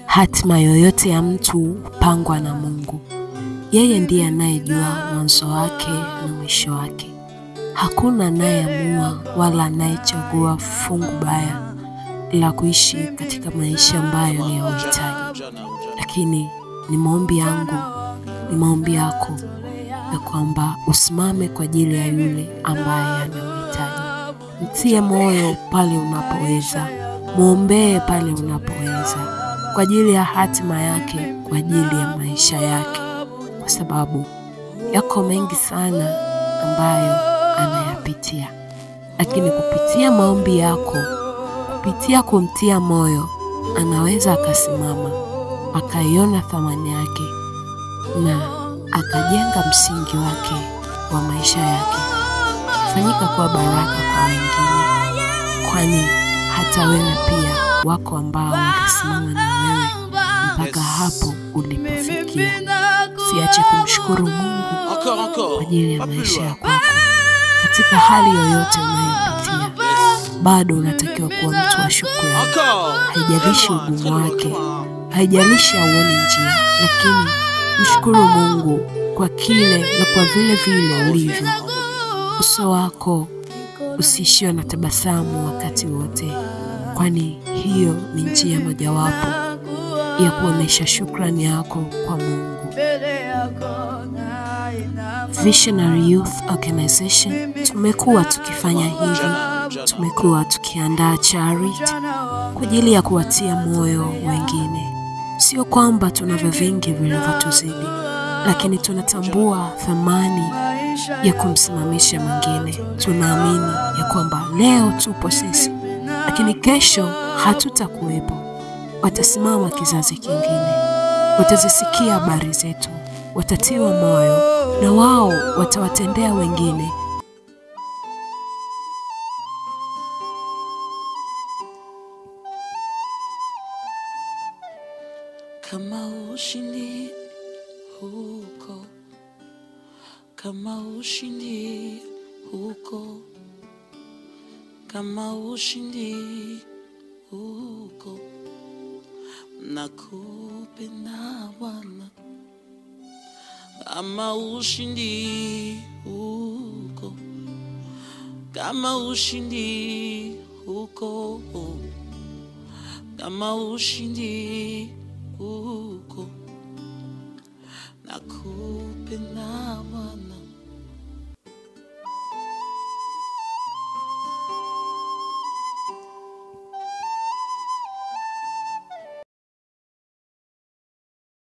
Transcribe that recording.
Hatima yoyote ya mtu hupangwa na Mungu. Yeye ndiye anayejua mwanzo wake na mwisho wake. Hakuna anayeamua wala anayechagua fungu baya la kuishi katika maisha ambayo ni ya uhitaji. Lakini ni maombi yangu, ni maombi yako ya kwamba usimame kwa ajili ya yule ambaye anahitaji. Mtie moyo pale unapoweza, muombee pale unapoweza, kwa ajili ya hatima yake, kwa ajili ya maisha yake, kwa sababu yako mengi sana ambayo anayapitia. Lakini kupitia maombi yako, kupitia kumtia moyo, anaweza akasimama, akaiona thamani yake na akajenga msingi wake wa maisha yake, fanyika kuwa baraka kwa wengine. Kwani hata wewe pia wako ambao watasimama na wewe mpaka hapo ulipofikia. Siache kumshukuru Mungu kwa ajili ya maisha yako. Katika hali yoyote unayopitia, bado unatakiwa kuwa mtu wa shukrani. Haijalishi ugumu wake, haijalishi auone njia, lakini mshukuru Mungu kwa kile na kwa vile vile ulivyo. Uso wako usiishiwe na tabasamu wakati wote, kwani hiyo ni njia mojawapo ya kuonesha shukrani yako kwa Mungu. Visionary Youth Organization tumekuwa tukifanya hivi. Tumekuwa tukiandaa charity kwa ajili ya kuwatia moyo wengine. Sio kwamba tunavyo vingi vilivyotuzidi, lakini tunatambua thamani ya kumsimamisha mwingine. Tunaamini ya kwamba leo tupo sisi, lakini kesho hatutakuwepo. Watasimama kizazi kingine, watazisikia habari zetu, watatiwa moyo na wao watawatendea wengine. Kama ushindi huko, kama ushindi huko, kama ushindi huko, nakupenda Bwana. Kama ushindi huko, kama ushindi huko, kama ushindi huko, nakupenda Bwana.